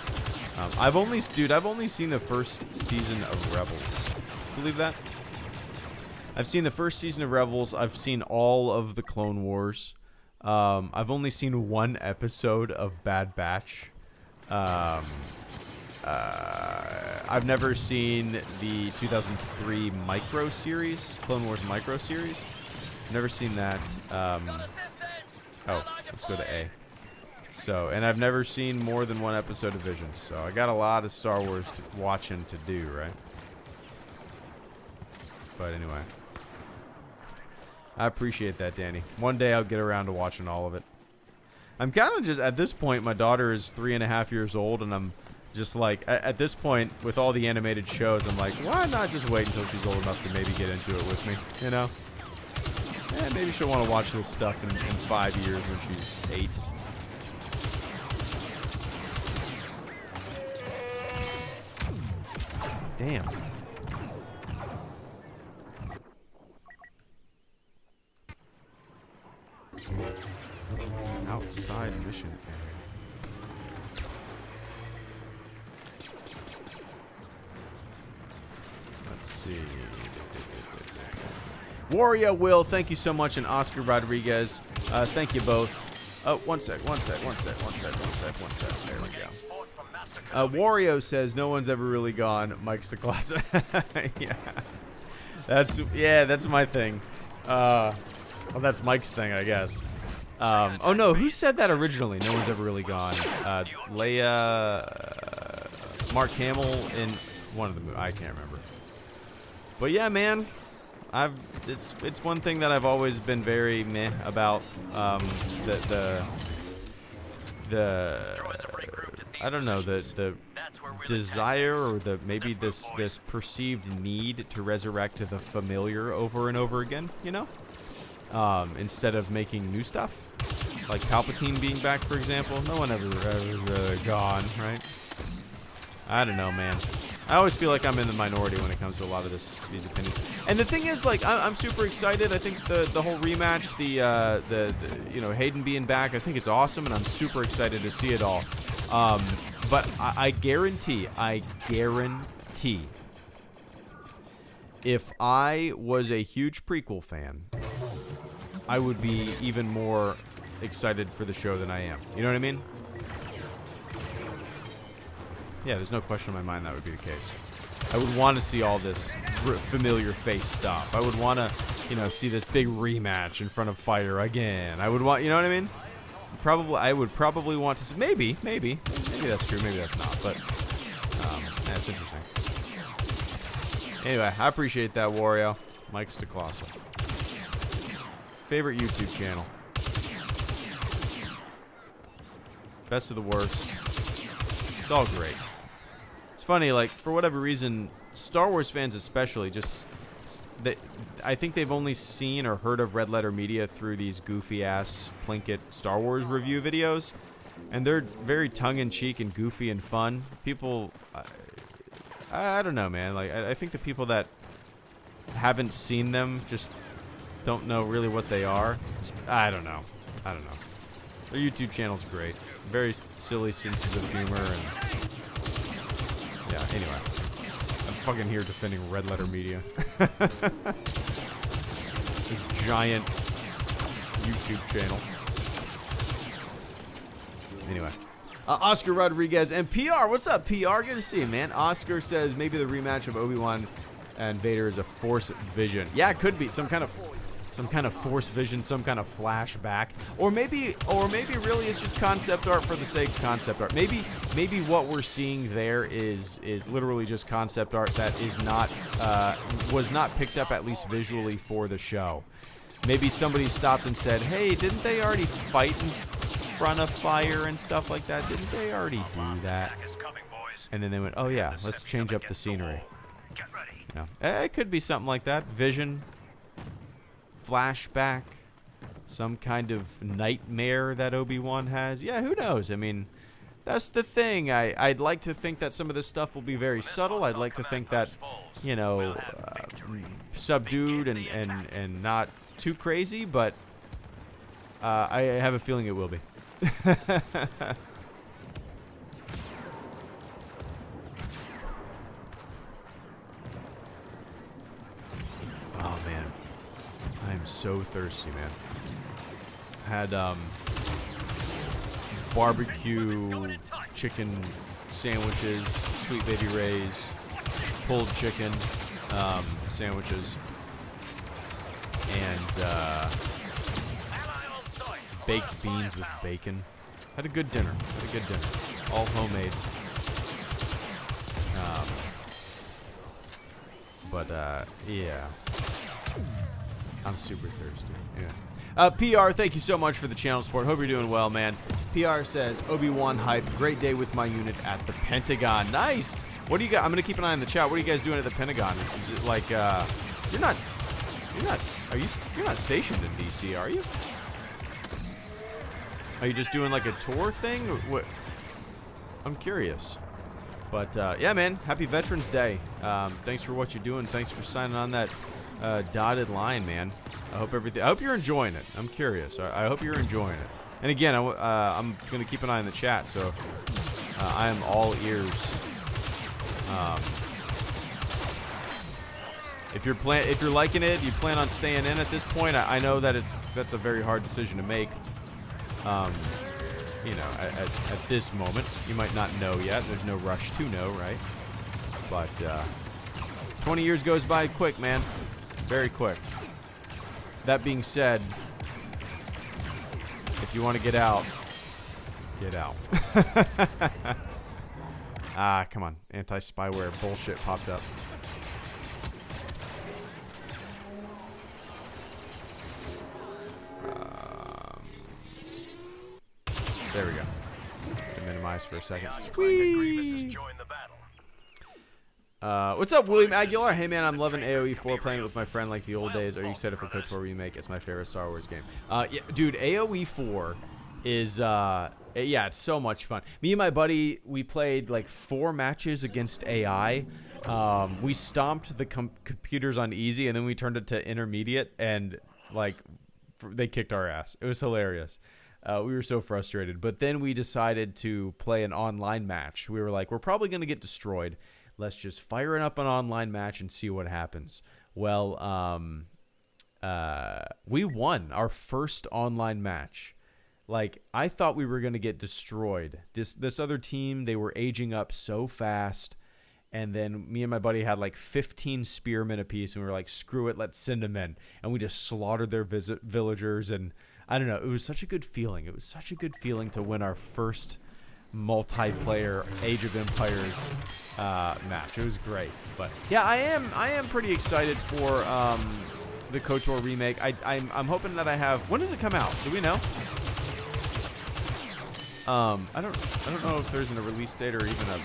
I've only seen the first season of Rebels. Believe that? I've seen the first season of Rebels. I've seen all of the Clone Wars. I've only seen one episode of Bad Batch. I've never seen the 2003 micro series, Clone Wars micro series. Never seen that. Oh, let's go to A. So, and I've never seen more than one episode of Visions. So I got a lot of Star Wars watching to do, right? But anyway, I appreciate that, Danny. One day I'll get around to watching all of it. I'm kind of just, at this point, my daughter is 3.5 years old, and I'm just like, at this point, with all the animated shows, I'm like, why not just wait until she's old enough to maybe get into it with me, you know? Maybe she'll want to watch this stuff in 5 years when she's 8. Damn. Outside mission area. Let's see. Wario Will, thank you so much, and Oscar Rodriguez, thank you both. Oh, one sec. There we go. Wario says no one's ever really gone. Mike's to class. Yeah, that's my thing. Well, that's Mike's thing, I guess. Oh no, who said that originally? No one's ever really gone. Leia, Mark Hamill in one of the movies. I can't remember. But yeah, man, it's one thing that I've always been very meh about. The I don't know, the desire or maybe this perceived need to resurrect the familiar over and over again, you know, instead of making new stuff, like Palpatine being back, for example. No one ever gone, right? I don't know, man. I always feel like I'm in the minority when it comes to a lot of these opinions. And the thing is, like, I'm super excited. I think the whole rematch, the you know, Hayden being back, I think it's awesome, and I'm super excited to see it all. But I guarantee, if I was a huge prequel fan, I would be even more excited for the show than I am. You know what I mean? Yeah, there's no question in my mind that would be the case. I would want to see all this familiar face stuff. I would want to, you know, see this big rematch in front of Fire again. I would want, you know what I mean? I would probably want to see, maybe that's true, maybe that's not, but, yeah, it's interesting. Anyway, I appreciate that, Wario. Mike's to Colossal. Favorite YouTube channel. Best of the worst. It's all great. It's funny, like, for whatever reason, Star Wars fans especially, I think they've only seen or heard of Red Letter Media through these goofy-ass Plinkett Star Wars review videos. And they're very tongue-in-cheek and goofy and fun. People, I don't know, man. Like, I think the people that haven't seen them just don't know really what they are. I don't know. Their YouTube channel's great. Very silly senses of humor and... Yeah, anyway. I'm fucking here defending Red Letter Media. This giant YouTube channel. Anyway. Oscar Rodriguez and PR. What's up, PR? Good to see you, man. Oscar says maybe the rematch of Obi-Wan and Vader is a Force vision. Yeah, it could be some kind of Force vision, some kind of flashback, or maybe really it's just concept art for the sake of concept art. Maybe what we're seeing there is literally just concept art that is not was not picked up, at least visually, for the show. Maybe somebody stopped and said, "Hey, didn't they already fight in front of fire and stuff like that? Didn't they already do that?" And then they went, "Oh yeah, let's change up the scenery." You know, it could be something like that. Vision. Flashback, some kind of nightmare that Obi-Wan has. Yeah, who knows? I mean, that's the thing. I'd like to think that some of this stuff will be very subtle. I'd like to think that, you know, subdued and not too crazy, but I have a feeling it will be. Oh, man. I am so thirsty, man. Had barbecue chicken sandwiches, Sweet Baby Ray's, pulled chicken sandwiches, and baked beans with bacon. Had a good dinner. All homemade. Yeah. I'm super thirsty. Yeah. PR, thank you so much for the channel support. Hope you're doing well, man. PR says, Obi-Wan hype. Great day with my unit at the Pentagon. Nice. What do you got? I'm gonna keep an eye on the chat. What are you guys doing at the Pentagon? Is it like you're not stationed in DC, are you? Are you just doing like a tour thing? Or what? I'm curious. But yeah, man. Happy Veterans Day. Thanks for what you're doing. Thanks for signing on that dotted line, man. I hope you're enjoying it. I'm curious. I hope you're enjoying it. And again, I'm gonna keep an eye on the chat, so I am all ears. If you're liking it, you plan on staying in at this point. I know that that's a very hard decision to make. You know, at this moment, you might not know yet. There's no rush to know, right? But 20 years goes by quick, man. Very quick. That being said, if you want to get out, get out. Ah, come on. Anti-spyware bullshit popped up. There we go. Minimize for a second. What's up, William Aguilar? Hey, man, I'm loving AoE 4, playing it with my friend like the old days. Are you excited for KOTOR remake? It's my favorite Star Wars game. Yeah, dude, AoE 4 is, yeah, it's so much fun. Me and my buddy, we played like 4 matches against AI. We stomped the computers on easy, and then we turned it to intermediate, and like they kicked our ass. It was hilarious. We were so frustrated. But then we decided to play an online match. We were like, we're probably going to get destroyed. Let's just fire up an online match and see what happens. Well, we won our first online match. Like, I thought we were going to get destroyed. This other team, they were aging up so fast. And then me and my buddy had like 15 spearmen apiece. And we were like, screw it, let's send them in. And we just slaughtered their villagers. And I don't know, it was such a good feeling. It was such a good feeling to win our first multiplayer Age of Empires match. It was great. But yeah, I am pretty excited for the KOTOR remake. I'm hoping that I have. When does it come out? Do we know? I don't know if there's a release date or even a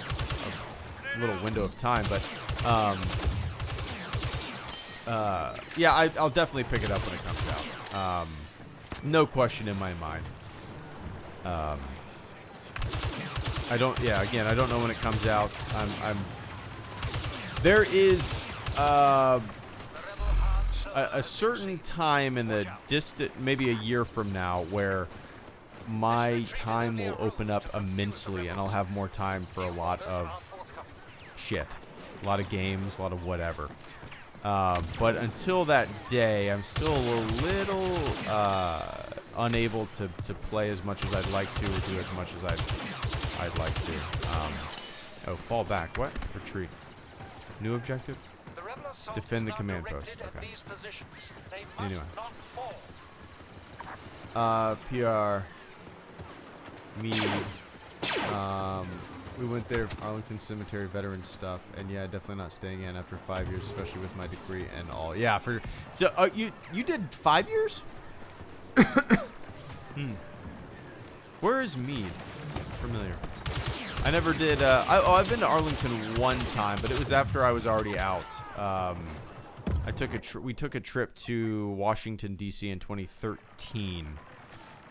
little window of time, but yeah, I'll definitely pick it up when it comes out. No question in my mind. I don't know when it comes out. There is a certain time in the distant, maybe a year from now, where my time will open up immensely, and I'll have more time for a lot of shit, a lot of games, a lot of whatever. But until that day, I'm still a little unable to play as much as I'd like to, or do as much as I'd like to. Oh, fall back. What? Retreat. New objective? Defend the command post. Okay. Anyway. PR. Mead. We went there, Arlington Cemetery, veteran stuff, and yeah, definitely not staying in after 5 years, especially with my degree and all. Yeah, so you did 5 years? Where is Mead? Familiar. I never did. I've been to Arlington one time, but it was after I was already out. We took a trip to Washington D.C. in 2013.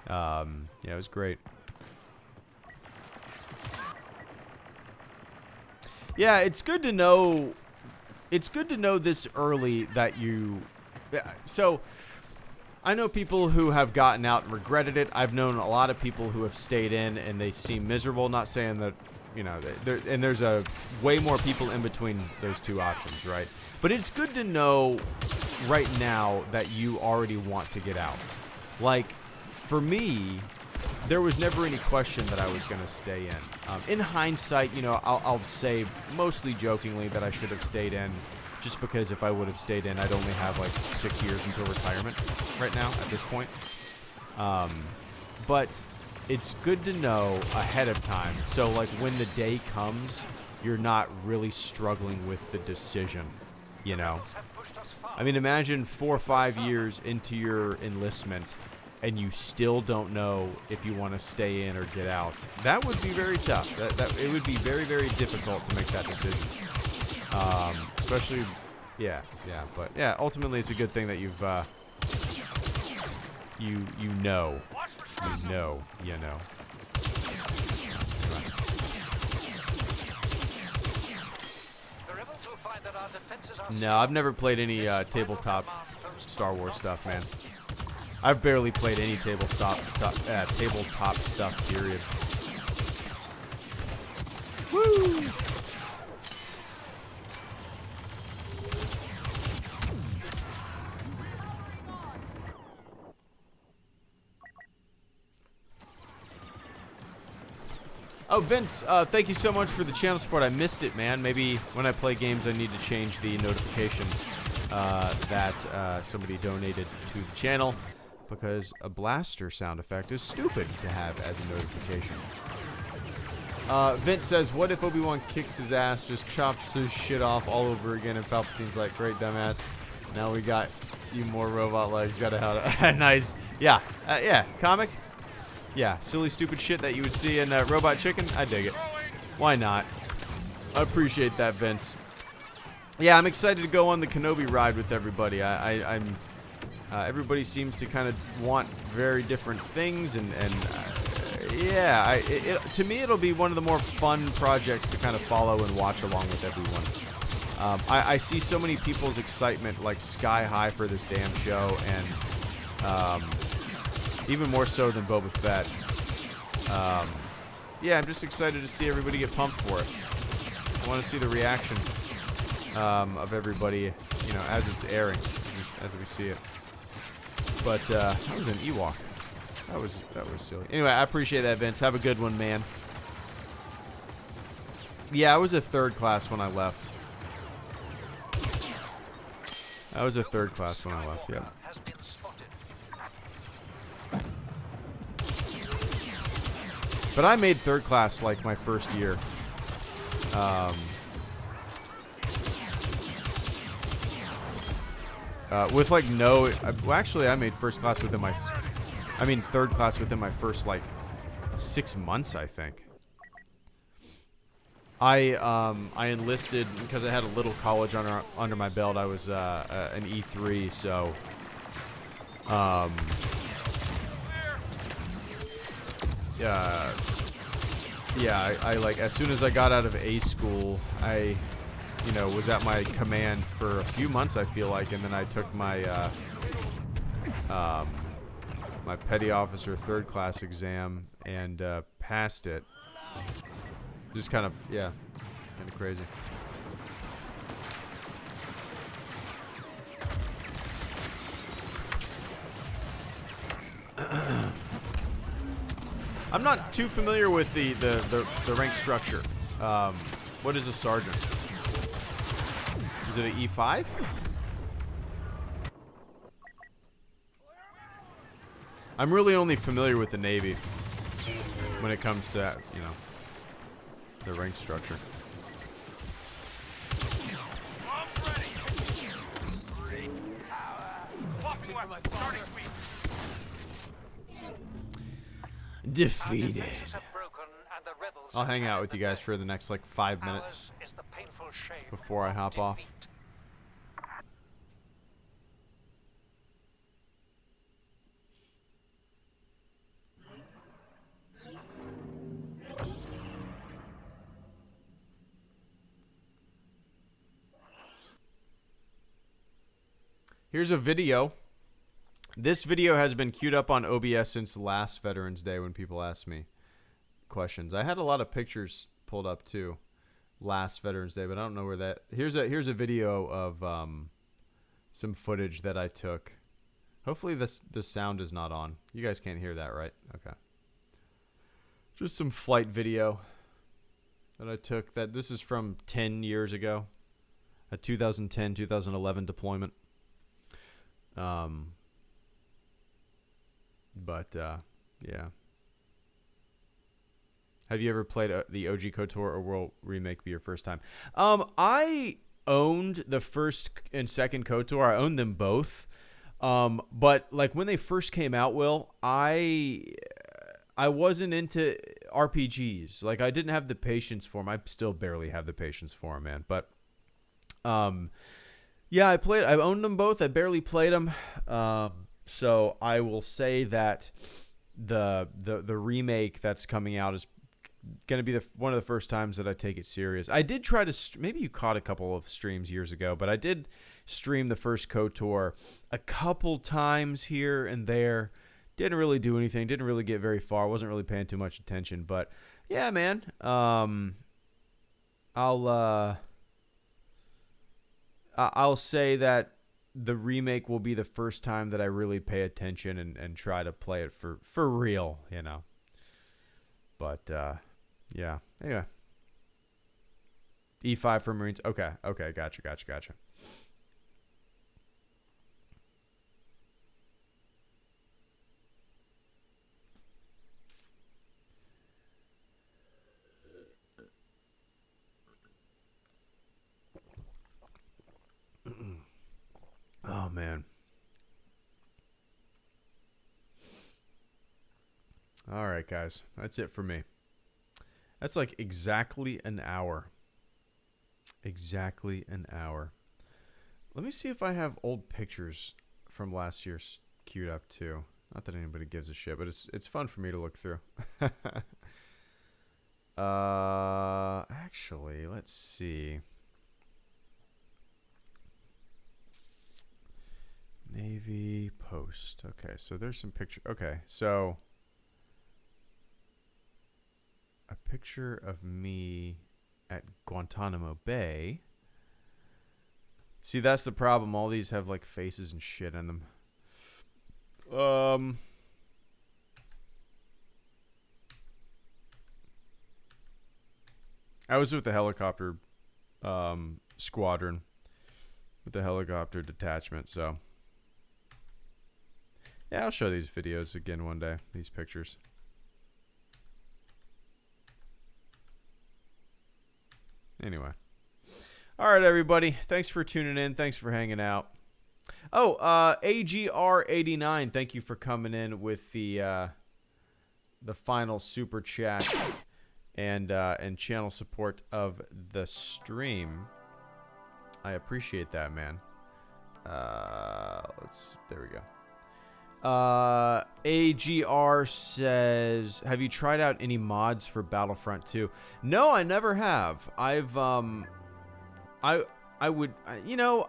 Yeah, it was great. Yeah, it's good to know. It's good to know this early that you. So, I know people who have gotten out and regretted it. I've known a lot of people who have stayed in and they seem miserable. Not saying that, you know, and there's a way more people in between those two options, right? But it's good to know right now that you already want to get out. Like, for me, there was never any question that I was going to stay in. In hindsight, you know, I'll say mostly jokingly that I should have stayed in, just because if I would have stayed in, I'd only have like 6 years until retirement right now at this point. But it's good to know ahead of time. So like when the day comes, you're not really struggling with the decision, you know? I mean, imagine 4 or 5 years into your enlistment and you still don't know if you want to stay in or get out. That would be very tough. It would be very, very difficult to make that decision. Especially, yeah, but yeah, ultimately it's a good thing that you've, you know. No, I've never played any tabletop Star Wars stuff, man. I've barely played any tabletop stuff, period. Woo! Oh, Vince, thank you so much for the channel support. I missed it, man. Maybe when I play games, I need to change the notification that somebody donated to the channel, because a blaster sound effect is stupid to have as a notification. Vince says, what if Obi-Wan kicks his ass, just chops his shit off all over again, and Palpatine's like, great dumbass, now we got you more robot legs, gotta have nice. Yeah, yeah, comic. Yeah, silly, stupid shit that you would see in Robot Chicken. I dig it. Why not? I appreciate that, Vince. Yeah, I'm excited to go on the Kenobi ride with everybody. Everybody seems to kind of want very different things, and yeah, to me, it'll be one of the more fun projects to kind of follow and watch along with everyone. I see so many people's excitement like sky high for this damn show, and even more so than Boba Fett. Yeah, I'm just excited to see everybody get pumped for it. I want to see the reaction of everybody, you know, as it's airing, as we see it. But that was an Ewok. That was silly. Anyway, I appreciate that, Vince. Have a good one, man. Yeah, I was a third class when I left. I was a third class when I left, yeah. But I made third class like my first year. With like no, well, actually I made first class within my, I mean third class within my first like 6 months, I think. I enlisted because I had a little college under my belt. I was an E3, so yeah, I like, as soon as I got out of A school, I, you know, was at my command for a few months, I feel like, and then I took my my petty officer third class exam and passed it. Just kind of, yeah, kind of crazy. I'm not too familiar with the rank structure. What is a sergeant? Is it an E5? I'm really only familiar with the Navy when it comes to, you know, the rank structure. Defeated. I'll hang out with you guys for the next like 5 minutes before I hop off. Here's a video. This video has been queued up on OBS since last Veterans Day when people asked me questions. I had a lot of pictures pulled up too last Veterans Day, but I don't know where that... Here's a video of some footage that I took. Hopefully the sound is not on. You guys can't hear that, right? Okay. Just some flight video that I took. This is from 10 years ago. A 2010, 2011 deployment. Yeah. Have you ever played the OG KOTOR, or will remake be your first time? I owned the first and second KOTOR. I owned them both. But like when they first came out, Will, I wasn't into RPGs. Like I didn't have the patience for them. I still barely have the patience for them, man. But yeah, I owned them both. I barely played them. So I will say that the remake that's coming out is going to be one of the first times that I take it serious. I did try to, maybe you caught a couple of streams years ago, but I did stream the first KOTOR a couple times here and there. Didn't really do anything. Didn't really get very far. Wasn't really paying too much attention. But yeah, man. I'll say that the remake will be the first time that I really pay attention and try to play it for real, you know. But yeah. Anyway. E5 for Marines. Okay. Gotcha. Oh, man. All right, guys. That's it for me. That's like exactly an hour. Exactly an hour. Let me see if I have old pictures from last year's queued up, too. Not that anybody gives a shit, but it's fun for me to look through. Actually, let's see. Navy post. Okay, so there's some picture. Okay, so a picture of me at Guantanamo Bay. See, that's the problem. All these have like faces and shit in them. I was with the helicopter squadron, with the helicopter detachment, so yeah, I'll show these videos again one day, these pictures. Anyway. All right, everybody. Thanks for tuning in. Thanks for hanging out. Oh, AGR89, thank you for coming in with the final super chat and channel support of the stream. I appreciate that, man. There we go. AGR says, have you tried out any mods for Battlefront 2? No, I never have. I've I would, you know,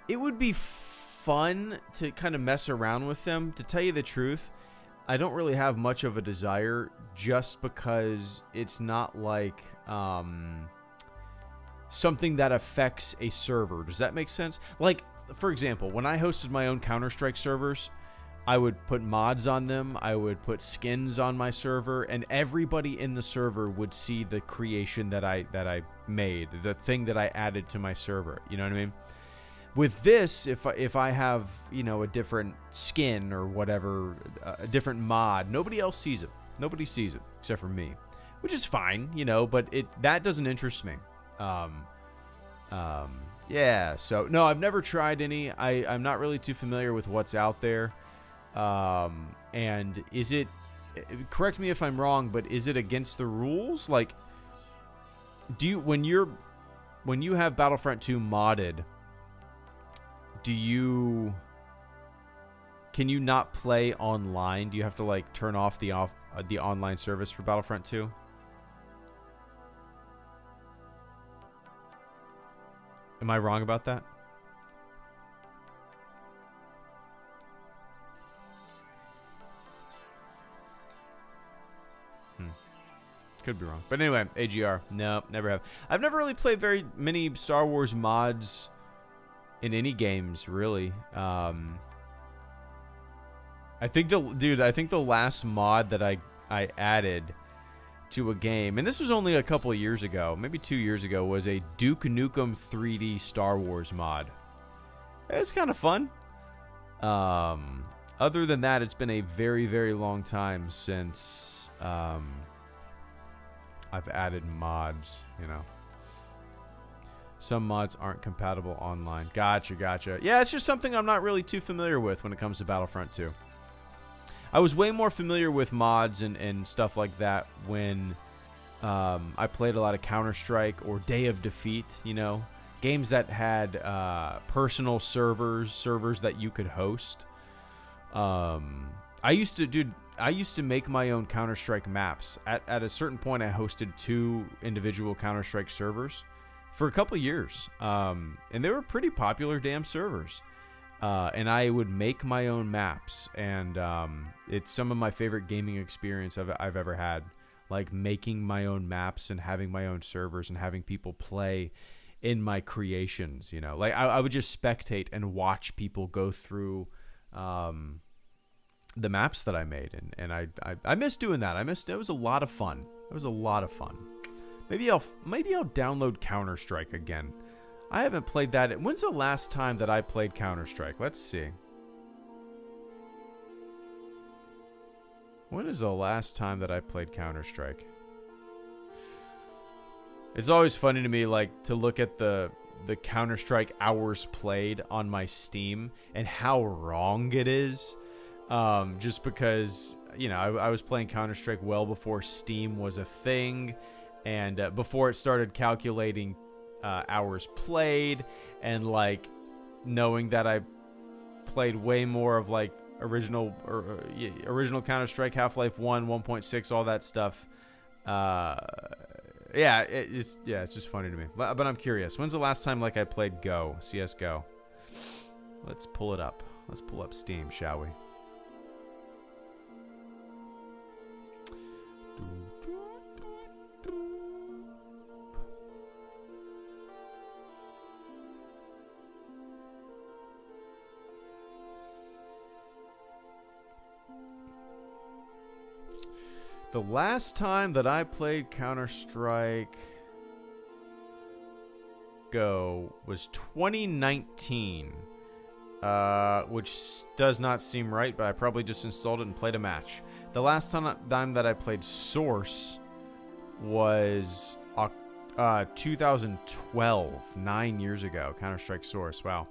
it would be fun to kind of mess around with them. To tell you the truth, I don't really have much of a desire, just because it's not like something that affects a server. Does that make sense? Like, for example, when I hosted my own Counter-Strike servers, I would put mods on them, I would put skins on my server, and everybody in the server would see the creation that I made, the thing that I added to my server. You know what I mean? With this, if I have, you know, a different skin or whatever, a different mod, nobody else sees it. Nobody sees it except for me, which is fine, you know, but that doesn't interest me. Yeah, so no, I've never tried any. I'm not really too familiar with what's out there. And is it, correct me if I'm wrong, but is it against the rules? Like, do you, when you have Battlefront 2 modded, can you not play online? Do you have to like turn off the online service for Battlefront 2? Am I wrong about that? Could be wrong. But anyway, AGR. No, never have. I've never really played very many Star Wars mods in any games, really. I think the last mod that I added to a game, and this was only a couple of years ago, maybe 2 years ago, was a Duke Nukem 3D Star Wars mod. It's kind of fun. Other than that, it's been a very, very long time since I've added mods, you know. Some mods aren't compatible online. Gotcha. Yeah, it's just something I'm not really too familiar with when it comes to Battlefront 2. I was way more familiar with mods and stuff like that when I played a lot of Counter-Strike or Day of Defeat, you know. Games that had personal servers that you could host. I used to make my own Counter-Strike maps. At a certain point, I hosted 2 individual Counter-Strike servers, for a couple years. And they were pretty popular damn servers. And I would make my own maps, and it's some of my favorite gaming experience I've ever had. Like making my own maps and having my own servers and having people play in my creations. You know, like I would just spectate and watch people go through the maps that I made, and I miss doing that. It was a lot of fun. It was a lot of fun. Maybe I'll download Counter-Strike again. I haven't played that. When's the last time that I played Counter-Strike? Let's see. When is the last time that I played Counter-Strike? It's always funny to me, like, to look at the Counter-Strike hours played on my Steam and how wrong it is. Just because, you know, I was playing Counter-Strike well before Steam was a thing, and before it started calculating hours played, and like knowing that I played way more of like original Counter-Strike, Half-Life 1, 1.6, all that stuff. It's just funny to me. But I'm curious. When's the last time like I played CS:GO? Let's pull it up. Let's pull up Steam, shall we? The last time that I played Counter-Strike Go was 2019, which does not seem right, but I probably just installed it and played a match. The last time that I played Source was 2012, 9 years ago. Counter-Strike Source, wow.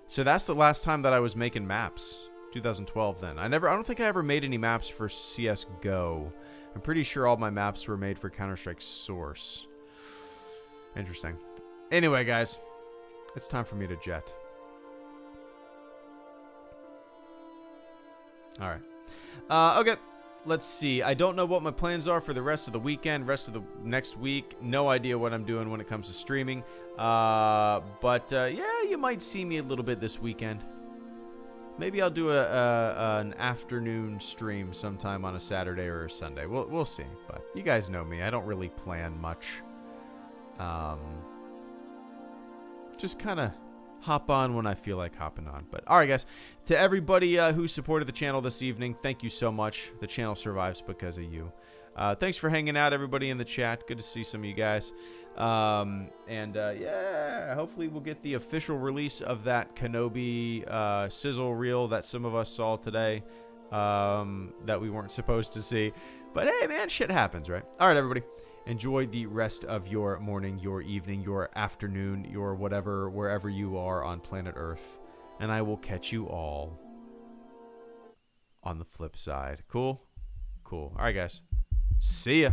So that's the last time that I was making maps. 2012 then. I don't think I ever made any maps for CS:GO. I'm pretty sure all my maps were made for Counter-Strike Source. Interesting. Anyway, guys, it's time for me to jet. All right. Okay. Let's see. I don't know what my plans are for the rest of the weekend, rest of the next week. No idea what I'm doing when it comes to streaming. But yeah, you might see me a little bit this weekend. Maybe I'll do an afternoon stream sometime on a Saturday or a Sunday. We'll see. But you guys know me. I don't really plan much. Just kind of hop on when I feel like hopping on. But all right, guys. To everybody who supported the channel this evening, thank you so much. The channel survives because of you. Thanks for hanging out, everybody in the chat. Good to see some of you guys. Yeah, hopefully we'll get the official release of that Kenobi sizzle reel that some of us saw today that we weren't supposed to see. But hey, man, shit happens, right? All right, everybody. Enjoy the rest of your morning, your evening, your afternoon, your whatever, wherever you are on planet Earth. And I will catch you all on the flip side. Cool? Cool. All right, guys. See ya.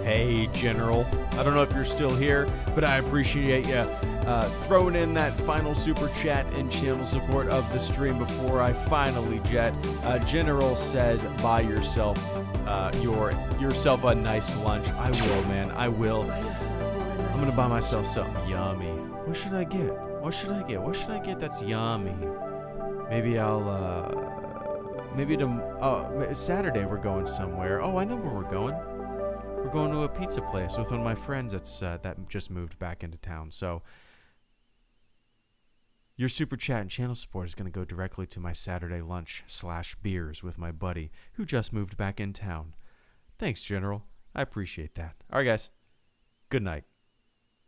Hey, General. I don't know if you're still here, but I appreciate you throwing in that final super chat and channel support of the stream before I finally jet. General says, buy yourself yourself a nice lunch. I will, man. I will. I'm going to buy myself something yummy. What should I get? What should I get? What should I get that's yummy? Maybe I'll, Saturday we're going somewhere. Oh, I know where we're going. We're going to a pizza place with one of my friends that just moved back into town. So Your super chat and channel support is going to go directly to my Saturday lunch / beers with my buddy who just moved back in town. Thanks, General. I appreciate that. All right, guys. Good night.